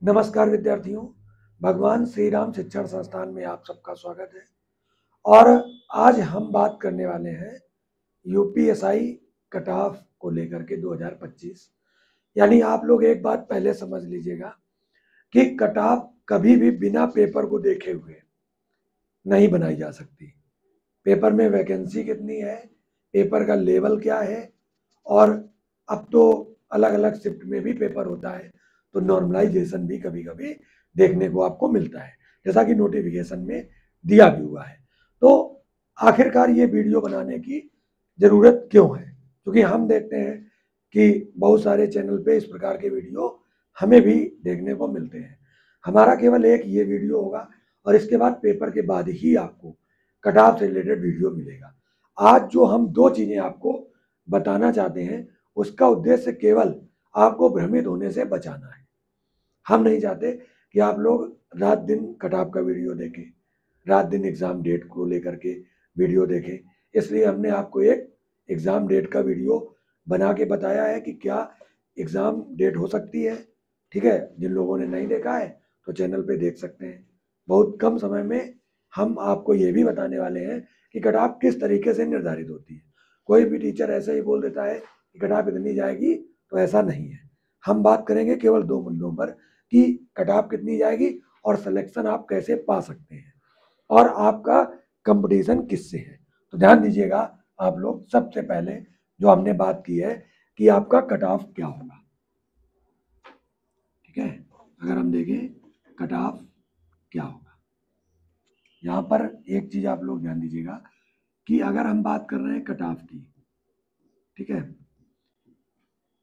नमस्कार विद्यार्थियों, भगवान श्री राम शिक्षण संस्थान में आप सबका स्वागत है। और आज हम बात करने वाले हैं यूपीएसआई कट ऑफ को लेकर के 2025। यानी आप लोग एक बात पहले समझ लीजिएगा कि कट ऑफ कभी भी बिना पेपर को देखे हुए नहीं बनाई जा सकती। पेपर में वैकेंसी कितनी है, पेपर का लेवल क्या है, और अब तो अलग अलग शिफ्ट में भी पेपर होता है, तो नॉर्मलाइजेशन भी कभी कभी देखने को आपको मिलता है, जैसा कि नोटिफिकेशन में दिया भी हुआ है। तो आखिरकार ये वीडियो बनाने की ज़रूरत क्यों है? क्योंकि हम देखते हैं कि बहुत सारे चैनल पे इस प्रकार के वीडियो हमें भी देखने को मिलते हैं। हमारा केवल एक ये वीडियो होगा और इसके बाद पेपर के बाद ही आपको कट ऑफ से रिलेटेड वीडियो मिलेगा। आज जो हम दो चीज़ें आपको बताना चाहते हैं उसका उद्देश्य केवल आपको भ्रमित होने से बचाना है। हम नहीं चाहते कि आप लोग रात दिन कट ऑफ का वीडियो देखें, रात दिन एग्ज़ाम डेट को लेकर के वीडियो देखें। इसलिए हमने आपको एक एग्ज़ाम डेट का वीडियो बना के बताया है कि क्या एग्ज़ाम डेट हो सकती है। ठीक है, जिन लोगों ने नहीं देखा है तो चैनल पे देख सकते हैं। बहुत कम समय में हम आपको ये भी बताने वाले हैं कि कट ऑफ किस तरीके से निर्धारित होती है। कोई भी टीचर ऐसे ही बोल देता है कि कट ऑफ इतनी जाएगी, तो ऐसा नहीं है। हम बात करेंगे केवल दो मुद्दों पर कि कट ऑफ कितनी जाएगी और सिलेक्शन आप कैसे पा सकते हैं और आपका कंपटीशन किससे है। तो ध्यान दीजिएगा आप लोग, सबसे पहले जो हमने बात की है कि आपका कट ऑफ क्या होगा। ठीक है, अगर हम देखें कट ऑफ क्या होगा, यहाँ पर एक चीज आप लोग ध्यान दीजिएगा कि अगर हम बात कर रहे हैं कट ऑफ की, ठीक है,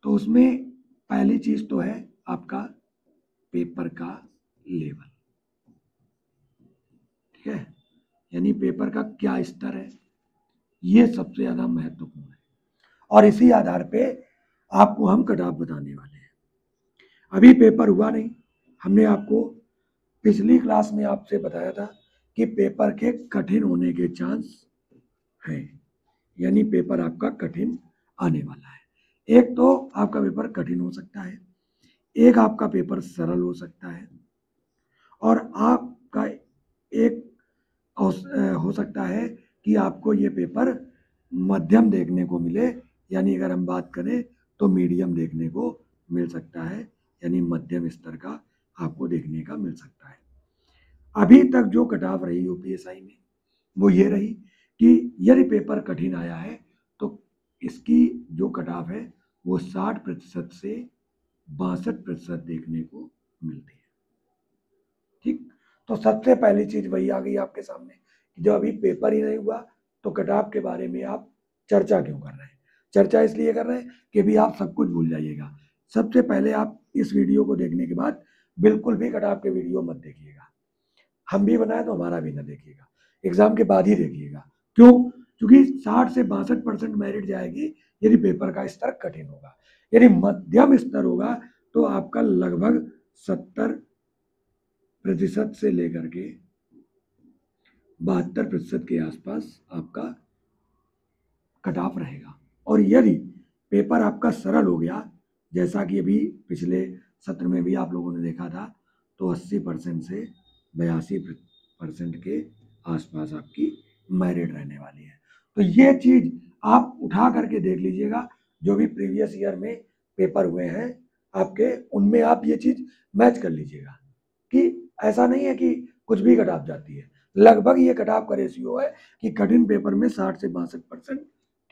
तो उसमें पहली चीज तो है आपका पेपर का लेवल। ठीक है, यानी पेपर का क्या स्तर है, ये सबसे ज्यादा महत्वपूर्ण है और इसी आधार पे आपको हम कट ऑफ बताने वाले हैं। अभी पेपर हुआ नहीं, हमने आपको पिछली क्लास में आपसे बताया था कि पेपर के कठिन होने के चांस हैं, यानी पेपर आपका कठिन आने वाला है। एक तो आपका पेपर कठिन हो सकता है, एक आपका पेपर सरल हो सकता है, और आपका एक हो सकता है कि आपको ये पेपर मध्यम देखने को मिले, यानी अगर हम बात करें तो मीडियम देखने को मिल सकता है, यानी मध्यम स्तर का आपको देखने का मिल सकता है। अभी तक जो कट ऑफ रही यूपीएसआई में वो ये रही कि यदि पेपर कठिन आया है तो इसकी जो कट ऑफ है वो 60% से 62% देखने को मिलती है। ठीक, तो सबसे पहली चीज वही आ गई आपके सामने कि जब अभी पेपर ही नहीं हुआ तो कट ऑफ के बारे में आप चर्चा क्यों कर रहे हैं। चर्चा इसलिए कर रहे हैं कि भी आप सब कुछ भूल जाइएगा। सबसे पहले आप इस वीडियो को देखने के बाद बिल्कुल भी कट ऑफ के वीडियो मत देखिएगा। हम भी बनाए तो हमारा भी ना देखिएगा, एग्जाम के बाद ही देखिएगा। क्यों? क्योंकि 60 से 62% मेरिट जाएगी यदि पेपर का स्तर कठिन होगा। यदि मध्यम स्तर होगा तो आपका लगभग 70% से लेकर के 72% के आसपास आपका कट ऑफ रहेगा। और यदि पेपर आपका सरल हो गया, जैसा कि अभी पिछले सत्र में भी आप लोगों ने देखा था, तो 80% से 82% के आसपास आपकी मेरिट रहने वाली है। तो ये चीज आप उठा करके देख लीजिएगा, जो भी प्रीवियस ईयर में पेपर हुए हैं आपके, उनमें आप ये चीज मैच कर लीजिएगा कि ऐसा नहीं है कि कुछ भी कट ऑफ जाती है। लगभग ये कट ऑफ का रेशियो है कि कठिन पेपर में 60 से 62%,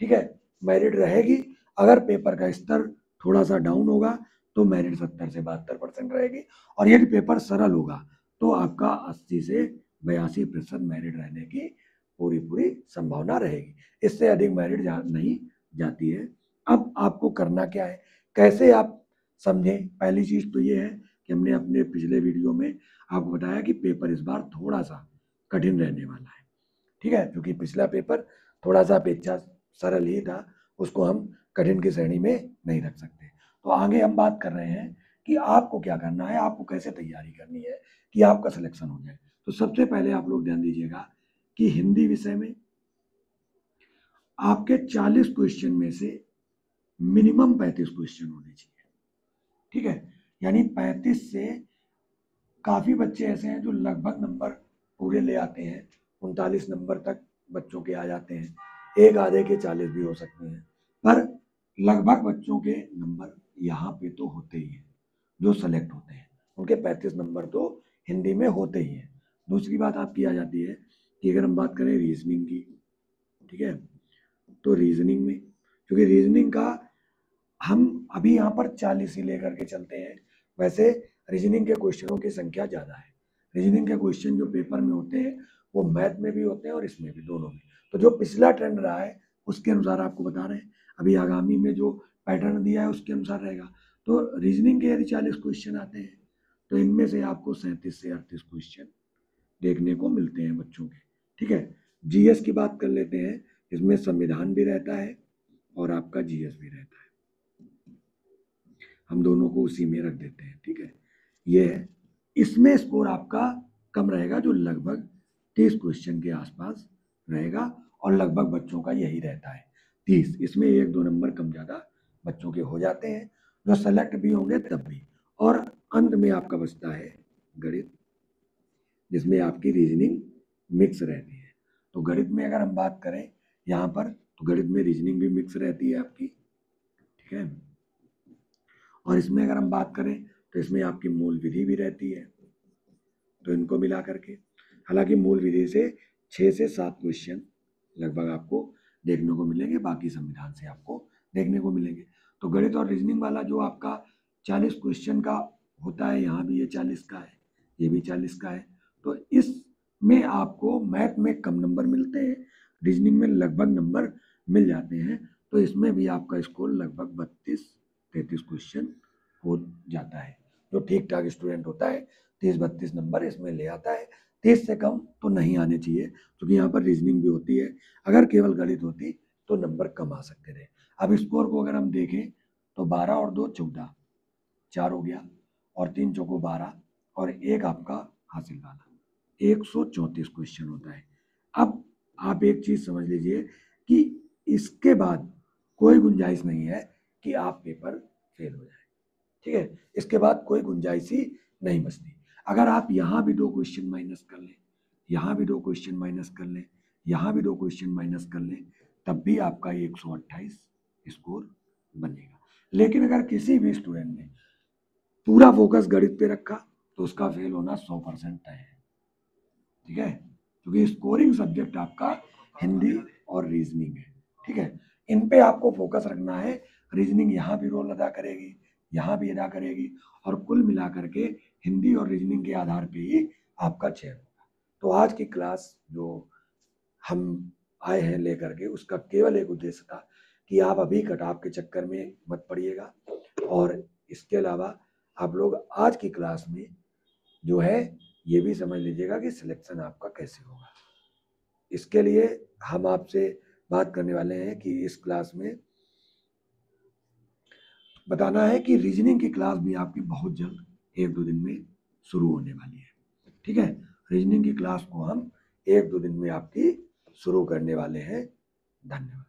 ठीक है, मेरिट रहेगी। अगर पेपर का स्तर थोड़ा सा डाउन होगा तो मेरिट 70 से 72% रहेगी, और यदि पेपर सरल होगा तो आपका 80 से 82% मेरिट रहने की पूरी संभावना रहेगी। इससे अधिक मेरिट नहीं जाती है। अब आपको करना क्या है, कैसे आप समझें। पहली चीज तो ये है कि हमने अपने पिछले वीडियो में आपको बताया कि पेपर इस बार थोड़ा सा कठिन रहने वाला है। ठीक है, क्योंकि पिछला पेपर थोड़ा सा अपेक्षा सरल ही था, उसको हम कठिन की श्रेणी में नहीं रख सकते। तो आगे हम बात कर रहे हैं कि आपको क्या करना है, आपको कैसे तैयारी करनी है कि आपका सिलेक्शन हो जाए। तो सबसे पहले आप लोग ध्यान दीजिएगा कि हिंदी विषय में आपके 40 क्वेश्चन में से मिनिमम 35 क्वेश्चन होने चाहिए। ठीक है, यानी 35 से काफ़ी बच्चे ऐसे हैं जो लगभग नंबर पूरे ले आते हैं, 39 नंबर तक बच्चों के आ जाते हैं, एक आधे के 40 भी हो सकते हैं, पर लगभग बच्चों के नंबर यहाँ पे तो होते ही हैं जो सेलेक्ट होते हैं, उनके 35 नंबर तो हिंदी में होते ही हैं। दूसरी बात आपकी आ जाती है कि अगर हम बात करें रीजनिंग की, ठीक है, तो रीजनिंग में, क्योंकि रीजनिंग का हम अभी यहाँ पर 40 ही लेकर के चलते हैं, वैसे रीजनिंग के क्वेश्चनों की संख्या ज़्यादा है। रीजनिंग के क्वेश्चन जो पेपर में होते हैं वो मैथ में भी होते हैं और इसमें भी, दोनों में। तो जो पिछला ट्रेंड रहा है उसके अनुसार आपको बता रहे हैं, अभी आगामी में जो पैटर्न दिया है उसके अनुसार रहेगा। तो रीजनिंग के यदि 40 क्वेश्चन आते हैं तो इनमें से आपको 37 से 38 क्वेश्चन देखने को मिलते हैं बच्चों के, ठीक है। जीएस की बात कर लेते हैं, इसमें संविधान भी रहता है और आपका जीएस भी रहता है, हम दोनों को उसी में रख देते हैं, ठीक है। ये है, इसमें स्कोर आपका कम रहेगा, जो लगभग 30 क्वेश्चन के आसपास रहेगा और लगभग बच्चों का यही रहता है 30। इसमें 1-2 नंबर कम ज़्यादा बच्चों के हो जाते हैं जो सेलेक्ट भी होंगे तब भी। और अंत में आपका बचता है गणित, जिसमें आपकी रीजनिंग मिक्स रहती है। तो गणित में अगर हम बात करें यहाँ पर, तो गणित में रीजनिंग भी मिक्स रहती है आपकी, ठीक है। और इसमें अगर हम बात करें तो इसमें आपकी मूल विधि भी रहती है, तो इनको मिला करके, हालांकि मूल विधि से 6 से 7 क्वेश्चन लगभग आपको देखने को मिलेंगे, बाकी संविधान से आपको देखने को मिलेंगे। तो गणित और रीजनिंग वाला जो आपका 40 क्वेश्चन का होता है, यहाँ भी ये 40 का है, ये भी 40 का है। तो इसमें आपको मैथ में कम नंबर मिलते हैं, रीजनिंग में लगभग नंबर मिल जाते हैं, तो इसमें भी आपका स्कोर लगभग 32-33 क्वेश्चन हो जाता है। जो ठीक ठाक स्टूडेंट होता है 30-32 नंबर इसमें ले आता है, 30 से कम तो नहीं आने चाहिए, क्योंकि यहाँ पर रीजनिंग भी होती है। अगर केवल गणित होती तो नंबर कम आ सकते थे। अब स्कोर को अगर हम देखें तो 12 और 2 14, 4 हो गया, और 3 चौको 12 और 1 आपका हासिल वाला, 134 क्वेश्चन होता है। अब आप एक चीज समझ लीजिए कि इसके बाद कोई गुंजाइश नहीं है कि आप पेपर फेल हो जाए, ठीक है। इसके बाद कोई गुंजाइश ही नहीं बचती। अगर आप यहाँ भी 2 क्वेश्चन माइनस कर लें, यहाँ भी 2 क्वेश्चन माइनस कर लें, यहाँ भी 2 क्वेश्चन माइनस कर लें, तब भी आपका 128 स्कोर बनेगा। लेकिन अगर किसी भी स्टूडेंट ने पूरा फोकस गणित पे रखा तो उसका फेल होना 100% तय है, ठीक है, क्योंकि स्कोरिंग सब्जेक्ट आपका हिंदी और रीजनिंग है, ठीक है। इन पे आपको फोकस रखना है। रीजनिंग यहाँ भी रोल अदा करेगी, यहाँ भी अदा करेगी, और कुल मिलाकर के हिंदी और रीजनिंग के आधार पे ही आपका चयन होगा। तो आज की क्लास जो हम आए हैं लेकर के, उसका केवल एक उद्देश्य था कि आप अभी कटऑफ के चक्कर में मत पड़िएगा, और इसके अलावा आप लोग आज की क्लास में जो है ये भी समझ लीजिएगा कि सिलेक्शन आपका कैसे होगा। इसके लिए हम आपसे बात करने वाले हैं कि इस क्लास में बताना है कि रीजनिंग की क्लास भी आपकी बहुत जल्द 1-2 दिन में शुरू होने वाली है, ठीक है। रीजनिंग की क्लास को हम 1-2 दिन में आपकी शुरू करने वाले हैं। धन्यवाद।